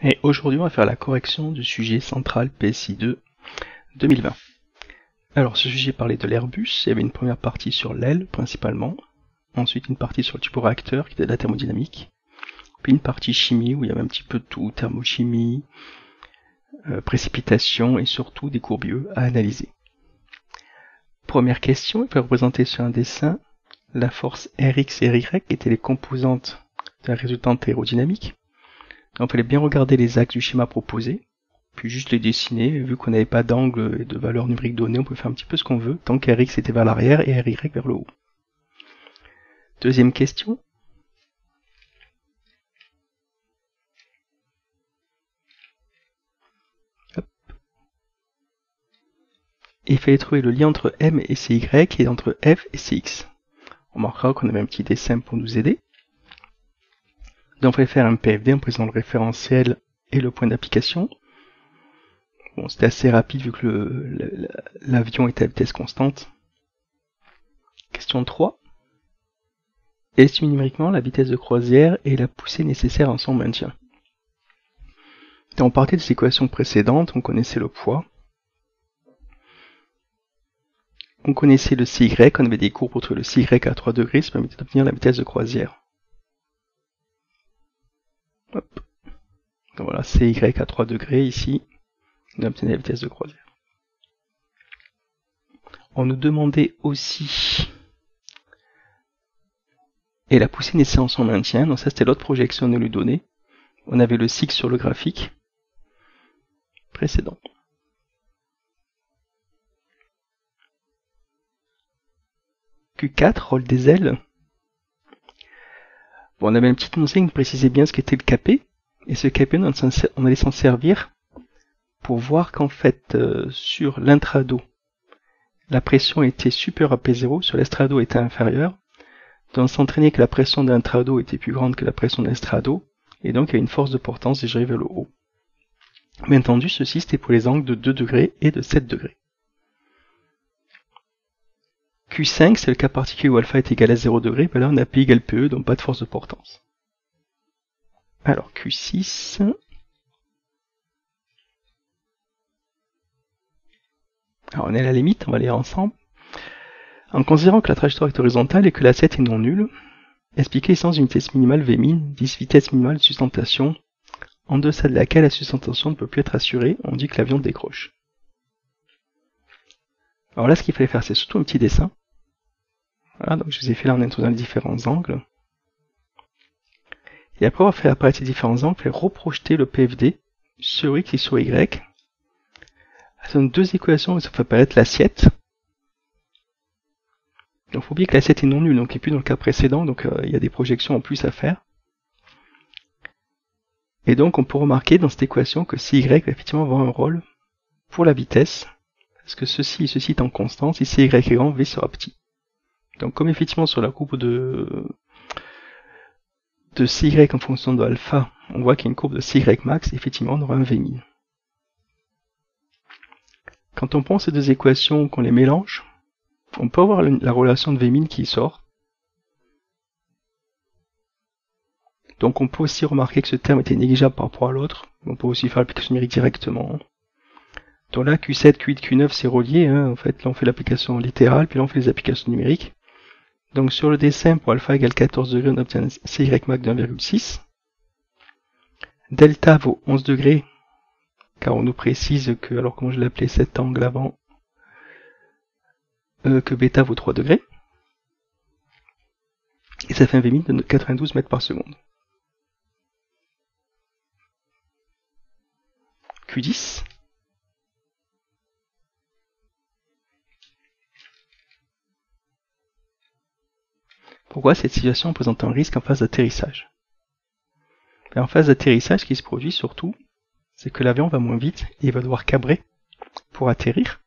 Et aujourd'hui, on va faire la correction du sujet central PSI2 2020. Alors, ce sujet parlait de l'Airbus. Il y avait une première partie sur l'aile, principalement. Ensuite, une partie sur le turboréacteur, qui était de la thermodynamique. Puis une partie chimie, où il y avait un petit peu de tout, thermochimie, précipitation, et surtout des courbilleux à analyser. Première question, il faut représenter sur un dessin la force Rx et Ry, qui étaient les composantes de la résultante aérodynamique. Donc, il fallait bien regarder les axes du schéma proposé, puis juste les dessiner. Vu qu'on n'avait pas d'angle et de valeur numérique donnée, on peut faire un petit peu ce qu'on veut, tant qu'Rx était vers l'arrière et Ry vers le haut. Deuxième question. Hop. Et il fallait trouver le lien entre M et CY et entre F et CX. On remarquera qu'on avait un petit dessin pour nous aider. Donc, il fallait faire un PFD en présentant le référentiel et le point d'application. Bon, c'était assez rapide vu que l'avion était à vitesse constante. Question 3. Estime numériquement la vitesse de croisière et la poussée nécessaire en son maintien. Donc, on partait des équations précédentes, on connaissait le poids. On connaissait le CY, on avait des courbes entre le CY à 3 degrés, ça permettait d'obtenir la vitesse de croisière. Hop. Donc voilà, CY à 3 degrés ici, on obtenait la vitesse de croisière. On nous demandait aussi et la poussée nécessaire en son maintien, donc ça c'était l'autre projection qu'on lui donnait. On avait le cycle sur le graphique précédent. Q4, rôle des ailes. Bon, on avait une petite enseigne qui précisait bien ce qu'était le capé, et ce capé, on allait s'en servir pour voir qu'en fait, sur l'intrado, la pression était supérieure à P0, sur l'estrado était inférieure, donc on s'entraînait que la pression de l'intrado était plus grande que la pression de l'estrado, et donc il y a une force de portance dirigée vers le haut. Bien entendu, ceci c'était pour les angles de 2 degrés et de 7 degrés. Q5, c'est le cas particulier où alpha est égal à 0 degré, ben là on a P égale PE, donc pas de force de portance. Alors Q6... Alors on est à la limite, on va lire ensemble. En considérant que la trajectoire est horizontale et que la 7 est non nulle, expliquez l'essence d'une vitesse minimale Vmin, 10 vitesse minimale de sustentation, en deçà de laquelle la sustentation ne peut plus être assurée, on dit que l'avion décroche. Alors là, ce qu'il fallait faire, c'est surtout un petit dessin. Voilà, donc je vous ai fait là en introduisant les différents angles. Et après avoir fait apparaître ces différents angles, il fallait reprojeter le PFD sur X et sur Y. Ça donne deux équations où ça fait apparaître l'assiette. Donc il faut oublier que l'assiette est non nulle, donc il n'est plus dans le cas précédent, donc il y a des projections en plus à faire. Et donc on peut remarquer dans cette équation que CY va effectivement avoir un rôle pour la vitesse, parce que ceci et ceci étant constant, si CY est grand, V sera petit. Donc comme effectivement sur la courbe de CY en fonction de alpha, on voit qu'il y a une courbe de CY max, effectivement on aura un Vmin. Quand on prend ces deux équations, qu'on les mélange, on peut avoir la relation de Vmin qui sort. Donc on peut aussi remarquer que ce terme était négligeable par rapport à l'autre. On peut aussi faire l'application numérique directement. Donc là, Q7, Q8, Q9, c'est relié. Hein. En fait, là on fait l'application littérale, puis là on fait les applications numériques. Donc sur le dessin, pour alpha égale 14 degrés, on obtient un CY max de 1,6. Delta vaut 11 degrés, car on nous précise que, alors comment je l'appelais cet angle avant, que bêta vaut 3 degrés. Et ça fait un Vmin de 92 mètres par seconde. Q10. Pourquoi cette situation présente un risque en phase d'atterrissage? En phase d'atterrissage, ce qui se produit surtout, c'est que l'avion va moins vite et il va devoir cabrer pour atterrir.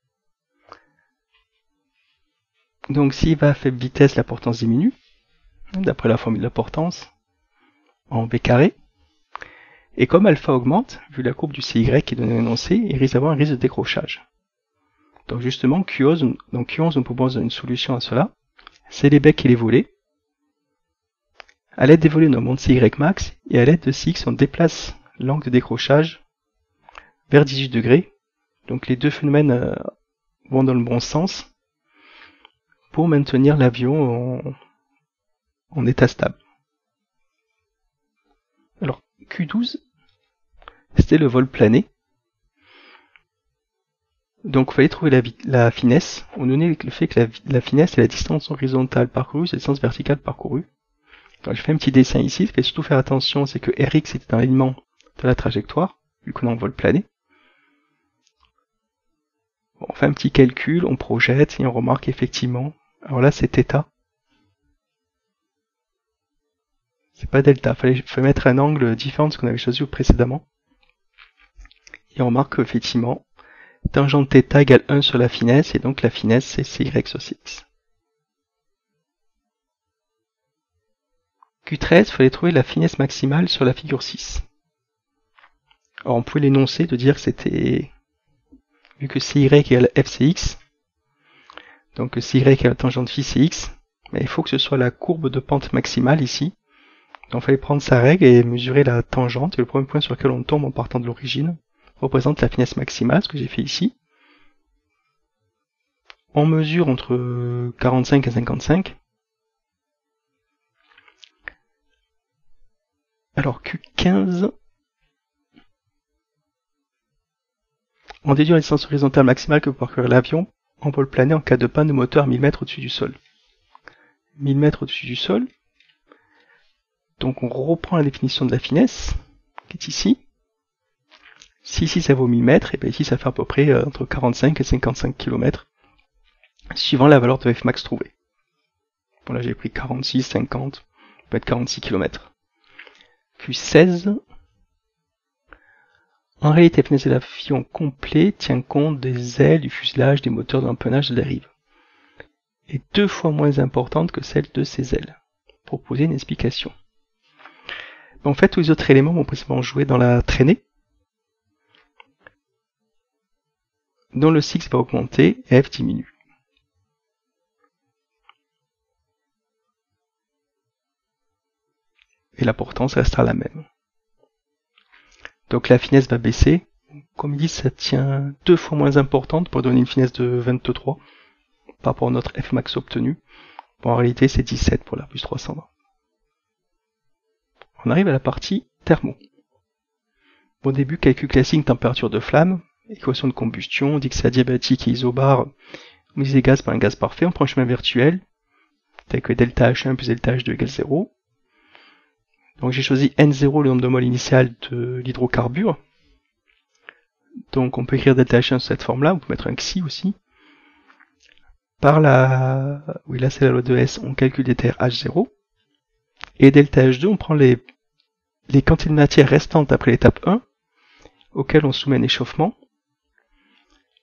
Donc s'il va à faible vitesse, la portance diminue, d'après la formule de la portance, en V carré. Et comme alpha augmente, vu la courbe du CY qui est donnée énoncé, il risque d'avoir un risque de décrochage. Donc justement, Q11 nous propose une solution à cela. C'est les becs et les volets. À l'aide des volets, on augmente CY max, et à l'aide de CX, on déplace l'angle de décrochage vers 18 degrés. Donc les deux phénomènes vont dans le bon sens pour maintenir l'avion en état stable. Alors Q12, c'était le vol plané. Donc il fallait trouver la finesse. On donnait le fait que la finesse est la distance horizontale parcourue, c'est la distance verticale parcourue. Donc je fais un petit dessin ici. Ce qu'il faut surtout faire attention, c'est que Rx est dans l'alignement de la trajectoire, vu qu'on est en vol plané. Bon, on fait un petit calcul, on projette et on remarque effectivement. Alors là c'est θ. C'est pas delta. Il fallait mettre un angle différent de ce qu'on avait choisi précédemment. Et on remarque qu'effectivement, tangente θ égale 1 sur la finesse, et donc la finesse c'est cy sur cx. Q13, il fallait trouver la finesse maximale sur la figure 6. Alors on pouvait l'énoncer de dire que c'était, vu que cy égale fcx, donc cy égale la tangente phi cx, mais il faut que ce soit la courbe de pente maximale ici. Donc il fallait prendre sa règle et mesurer la tangente, et le premier point sur lequel on tombe en partant de l'origine représente la finesse maximale, ce que j'ai fait ici. On mesure entre 45 et 55. Alors Q15, on déduit la distance horizontale maximale que peut parcourir l'avion en vol plané en cas de panne de moteur à 1000 mètres au-dessus du sol. 1000 mètres au-dessus du sol. Donc on reprend la définition de la finesse, qui est ici. Si ici ça vaut 1000 mètres, et bien ici ça fait à peu près entre 45 et 55 km, suivant la valeur de Fmax trouvée. Bon là j'ai pris 46, 50, ça peut être 46 km. Q16, en réalité la finesse de l'avion complet tient compte des ailes, du fuselage, des moteurs, de l'empennage, de la dérive. Est 2 fois moins importante que celle de ces ailes. Pour poser une explication. En fait, tous les autres éléments vont principalement jouer dans la traînée, dont le Cx va augmenter et F diminue. Et la portance restera la même. Donc la finesse va baisser. Comme il dit, ça tient 2 fois moins importante pour donner une finesse de 23 par rapport à notre Fmax obtenu. Bon, en réalité, c'est 17 pour l'Airbus 320. On arrive à la partie thermo. Au début, calcul classique, température de flamme, équation de combustion, on dit que c'est adiabatique et isobar, on mise les gaz par un gaz parfait, on prend un chemin virtuel, tel que delta H1 plus delta H2 égale 0. Donc j'ai choisi N0, le nombre de moles initial de l'hydrocarbure. Donc on peut écrire delta H1 sous cette forme-là, on peut mettre un xi aussi. Par la... Oui, là c'est la loi de S, on calcule des terres H0. Et delta H2, on prend les quantités de matière restantes après l'étape 1, auxquelles on soumet un échauffement.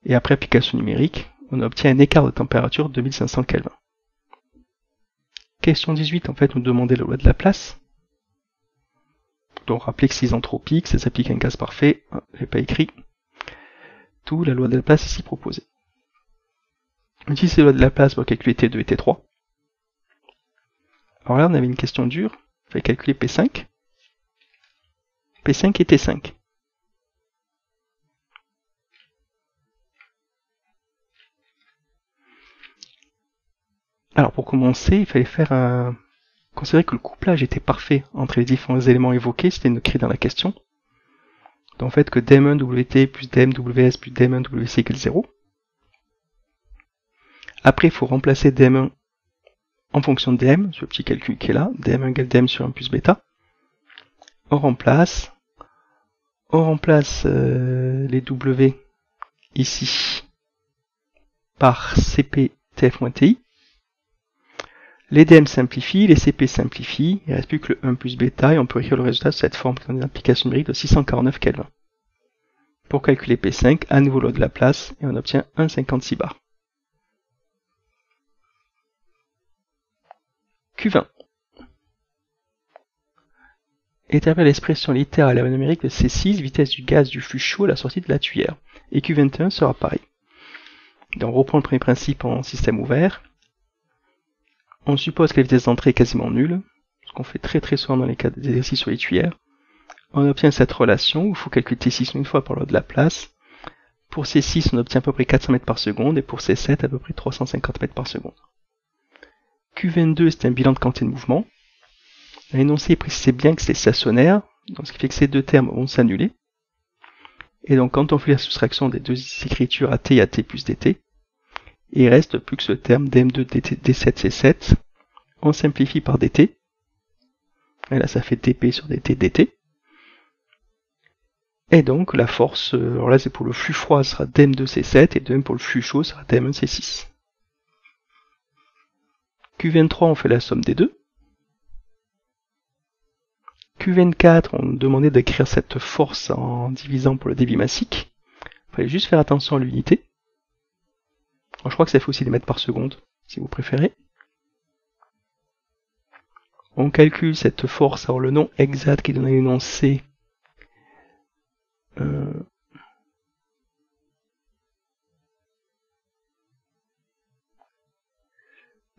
Et après application numérique, on obtient un écart de température de 2500 Kelvin. Question 18, en fait, nous demandait la loi de Laplace. Donc rappelez que c'est isentropique, ça s'applique à un gaz parfait, j'ai pas écrit. Tout la loi de Laplace ici proposée. On utilise la loi de Laplace pour calculer T2 et T3. Alors là, on avait une question dure, il fallait calculer P5. P5 et T5. Alors pour commencer, il fallait faire considérer que le couplage était parfait entre les différents éléments évoqués, c'était écrit dans la question. Donc en fait que dm1wt plus dmws plus dm1wc égale 0. Après il faut remplacer dm1 en fonction de dm, ce petit calcul qui est là, dm1 égale dm sur 1 plus bêta. On remplace les w ici par cp tf-ti. Les dm simplifient, les cp simplifient, il ne reste plus que le 1 plus bêta et on peut écrire le résultat sous cette forme dans une application numérique de 649 Kelvin. Pour calculer P5, à nouveau loi de Laplace et on obtient 1,56 bar. Q20. Établir l'expression littérale et numérique de C6, vitesse du gaz du flux chaud à la sortie de la tuyère. Et Q21 sera pareil. Donc on reprend le premier principe en système ouvert. On suppose que la vitesse d'entrée est quasiment nulle, ce qu'on fait très souvent dans les cas d'exercices sur les tuyères. on obtient cette relation où il faut calculer T6 une fois par loi de Laplace. Pour C6, on obtient à peu près 400 mètres par seconde, et pour C7, à peu près 350 mètres par seconde. Q22, c'est un bilan de quantité de mouvement. L'énoncé précisait bien que c'était stationnaire, donc ce qui fait que ces deux termes vont s'annuler. Et donc quand on fait la soustraction des deux écritures AT et AT plus DT, il reste plus que ce terme dm2 d7 c7, on simplifie par dt, et là ça fait dp sur dt dt, et donc la force, alors là c'est pour le flux froid, ça sera dm2 c7, et de même pour le flux chaud, ça sera dm1 c6. Q23, on fait la somme des deux. Q24, on demandait d'écrire cette force en divisant pour le débit massique. Il fallait juste faire attention à l'unité. Je crois que ça fait aussi des mètres par seconde, si vous préférez. On calcule cette force, alors le nom exact qui donne à l'énoncé,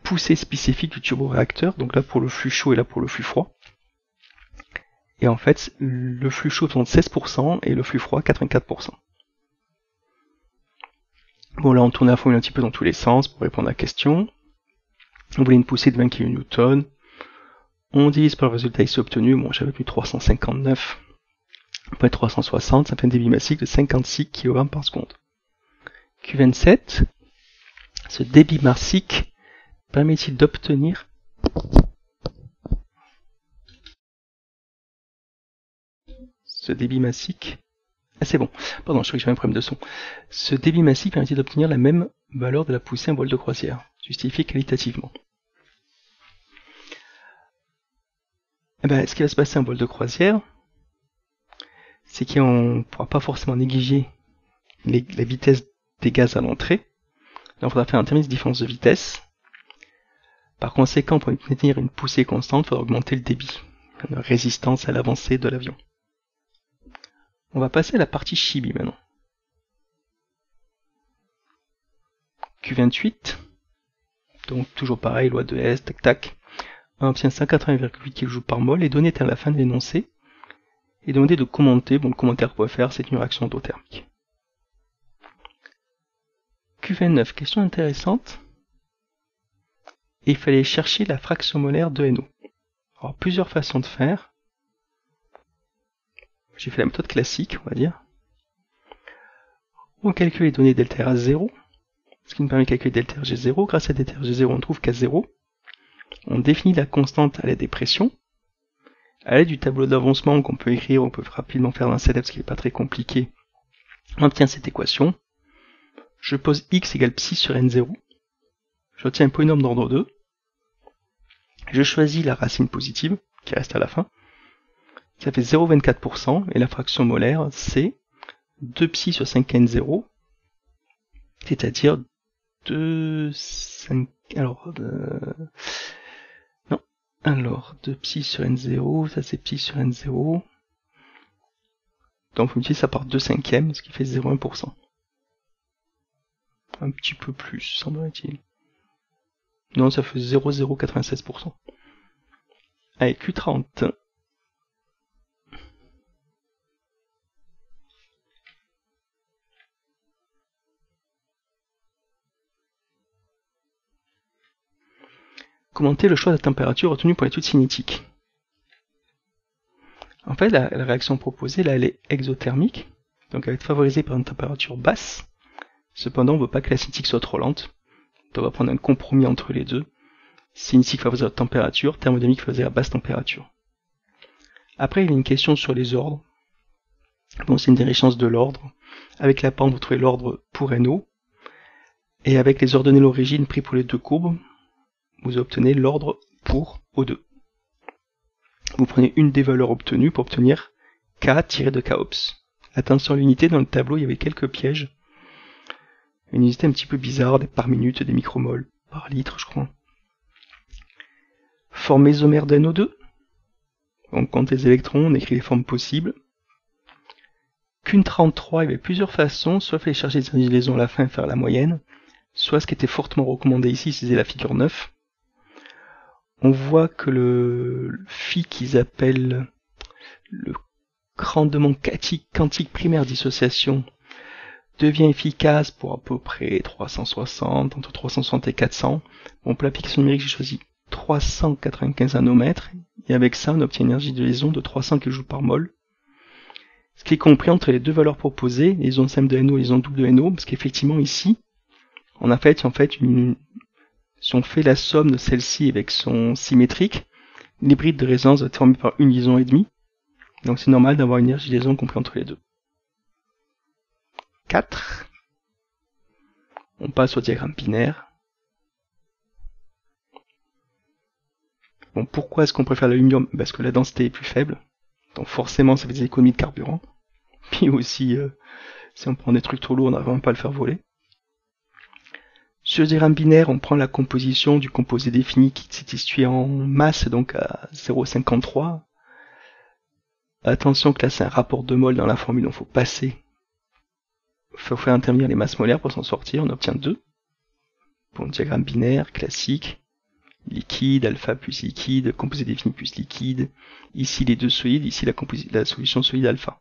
poussée spécifique du turboréacteur, donc là pour le flux chaud et là pour le flux froid. Et en fait, le flux chaud tourne 16% et le flux froid 84%. Bon, là on tourne la formule un petit peu dans tous les sens pour répondre à la question. On voulait une poussée de 20 kN. On divise par le résultat ici obtenu. Bon, j'avais plus 359. Après 360, ça fait un débit massique de 56 kg par seconde. Q27, ce débit massique permet-il d'obtenir ce débit massique? Ah c'est bon, pardon, je crois que j'avais un problème de son. Ce débit massique permet-il d'obtenir la même valeur de la poussée en vol de croisière, justifiée qualitativement? Eh ben, ce qui va se passer en vol de croisière, c'est qu'on ne pourra pas forcément négliger la vitesse des gaz à l'entrée. Là, on faudra faire un terme de différence de vitesse. Par conséquent, pour maintenir une poussée constante, il faudra augmenter le débit, la résistance à l'avancée de l'avion. On va passer à la partie chimie maintenant. Q28, donc toujours pareil, loi de Hess, tac tac. On obtient 180,8 kJ par mol, et donné est à la fin de l'énoncé, et demandé de commenter, bon le commentaire qu'on va faire, c'est une réaction endothermique. Q29, question intéressante. Et il fallait chercher la fraction molaire de NO. Alors plusieurs façons de faire. J'ai fait la méthode classique, on va dire. On calcule les données delta R à 0, ce qui nous permet de calculer delta RG0. Grâce à delta RG0, on trouve qu'à 0, on définit la constante à l'aide des pressions. À l'aide du tableau d'avancement qu'on peut écrire, on peut rapidement faire dans CDF, ce qui n'est pas très compliqué. On obtient cette équation. Je pose x égale psi sur n0. J'obtiens un polynôme d'ordre 2. Je choisis la racine positive, qui reste à la fin. Ça fait 0,24%, et la fraction molaire, c'est 2 psi sur 5n0, c'est-à-dire 2 psi sur n0, ça c'est psi sur n0, donc on multiplie ça par 2 cinquièmes, ce qui fait 0,1%. Un petit peu plus, semblerait-il. Non, ça fait 0,096%. Allez, Q30. Commenter le choix de la température retenue pour l'étude cinétique. En fait, la réaction proposée, là, elle est exothermique, donc elle va être favorisée par une température basse. Cependant, on ne veut pas que la cinétique soit trop lente, donc on va prendre un compromis entre les deux. Cinétique favorise la température, thermodynamique favorise la basse température. Après, il y a une question sur les ordres. Bon, c'est une dérécence de l'ordre. Avec la pente, vous trouvez l'ordre pour NO. Et avec les ordonnées de l'origine pris pour les deux courbes, vous obtenez l'ordre pour O2. Vous prenez une des valeurs obtenues pour obtenir K tiré de Kops. Attention à l'unité, dans le tableau, il y avait quelques pièges. Une unité un petit peu bizarre, des par minute, des micromoles par litre, je crois. Forme mésomère de NO2. On compte les électrons, on écrit les formes possibles. Q33, il y avait plusieurs façons, soit il fallait chercher des liaisons à la fin et faire la moyenne, soit ce qui était fortement recommandé ici, c'était la figure 9. On voit que le phi qu'ils appellent le rendement quantique primaire dissociation devient efficace pour à peu près 360, entre 360 et 400. Bon, pour l'application numérique, j'ai choisi 395 nanomètres, et avec ça, on obtient une énergie de liaison de 300 kJ par mol. Ce qui est compris entre les deux valeurs proposées, les liaisons simples de NO et les liaisons doubles de NO, parce qu'effectivement ici, on a fait, si on fait la somme de celle-ci avec son symétrique, l'hybride de résonance va être formé par une liaison et demie. Donc c'est normal d'avoir une énergie de liaison comprise entre les deux. 4. On passe au diagramme binaire. Bon, pourquoi est-ce qu'on préfère l'aluminium? Parce que la densité est plus faible. Donc forcément ça fait des économies de carburant. Puis aussi, si on prend des trucs trop lourds, on n'arrive pas à le faire voler. Sur le diagramme binaire, on prend la composition du composé défini qui s'est situé en masse, donc à 0,53. Attention que là c'est un rapport de mol dans la formule, donc il faut faire intervenir les masses molaires pour s'en sortir, on obtient 2. Pour le diagramme binaire classique, liquide, alpha plus liquide, composé défini plus liquide, ici les deux solides, ici la solution solide alpha.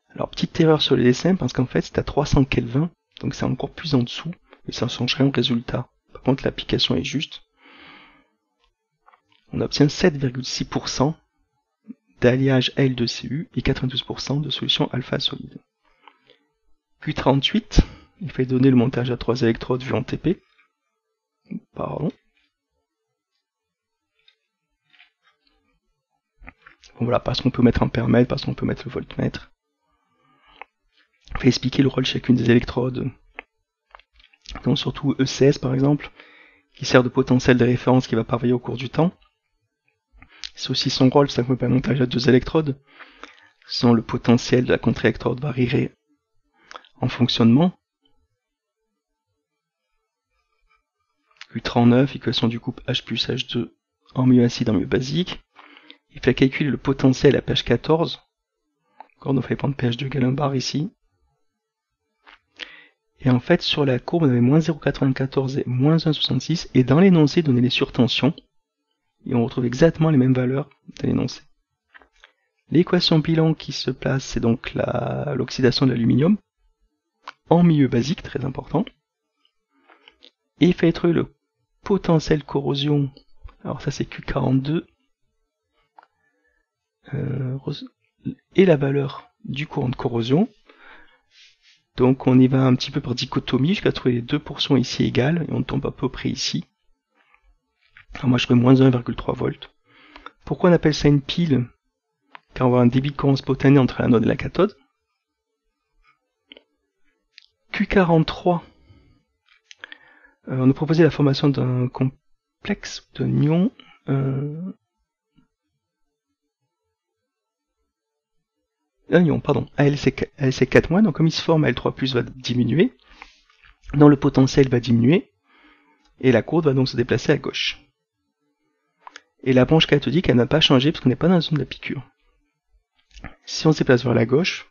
Alors petite erreur sur le dessin, parce qu'en fait c'est à 300 Kelvin, donc c'est encore plus en dessous, et ça ne change rien au résultat. Par contre l'application est juste. On obtient 7,6% d'alliage Al2Cu et 92% de solution alpha solide. Q38, il fait donner le montage à 3 électrodes vu en TP. Pardon. Bon, voilà, parce qu'on peut mettre un paramètre, parce qu'on peut mettre le voltmètre. Il fait expliquer le rôle de chacune des électrodes. Donc surtout E16 par exemple, qui sert de potentiel de référence qui va varier au cours du temps. C'est aussi son rôle, ça peut un montage à 2 électrodes. Sinon le potentiel de la contre-électrode varierait en fonctionnement. Q39, équation du couple H plus H2 en milieu acide en milieu basique. Il fait calculer le potentiel à pH 14. Donc il fallait prendre pH 2 égale 1 bar ici. Et en fait, sur la courbe, on avait moins 0,94 et moins 1,66. Et dans l'énoncé, donner les surtensions. Et on retrouve exactement les mêmes valeurs dans l'énoncé. L'équation bilan qui se place, c'est donc l'oxydation de l'aluminium en milieu basique, très important. Et il fait trouver le potentiel corrosion. Alors ça c'est Q42. Et la valeur du courant de corrosion. Donc on y va un petit peu par dichotomie jusqu'à trouver les deux portions ici égales, et on tombe à peu près ici. Alors moi je ferai moins 1,3 volts. Pourquoi on appelle ça une pile? Car on va avoir un débit de courant spontané entre l'anode et la cathode. Q43. On nous proposait la formation d'un complexe de ions. Un ion, pardon, ALC4-, donc comme il se forme, Al3+, va diminuer, donc le potentiel va diminuer, et la courbe va donc se déplacer à gauche. Et la branche cathodique, elle n'a pas changé parce qu'on n'est pas dans la zone de la piqûre. Si on se déplace vers la gauche,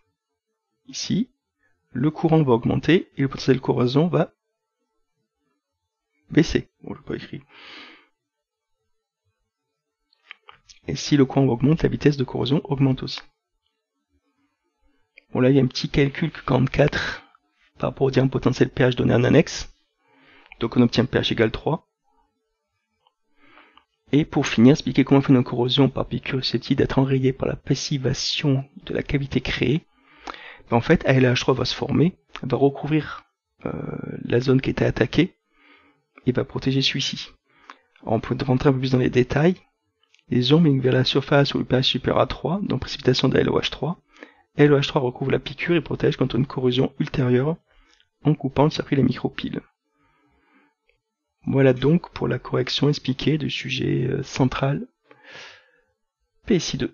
ici, le courant va augmenter, et le potentiel de corrosion va baisser. Bon, je l'ai pas écrit. Et si le courant augmente, la vitesse de corrosion augmente aussi. Bon là il y a un petit calcul Q44 par rapport au diagramme potentiel pH donné en annexe. Donc on obtient pH égale 3. Et pour finir, expliquer comment on fait une corrosion par piqûre susceptible d'être enrayée par la passivation de la cavité créée. En fait, ALH3 va se former, elle va recouvrir la zone qui était attaquée et va protéger celui-ci. On peut rentrer un peu plus dans les détails. Les ions migrent vers la surface où le pH supérieur à 3, donc précipitation de LOH3. LOH3 recouvre la piqûre et protège contre une corrosion ultérieure en coupant le circuit de la micropile. Voilà donc pour la correction expliquée du sujet central PSI2.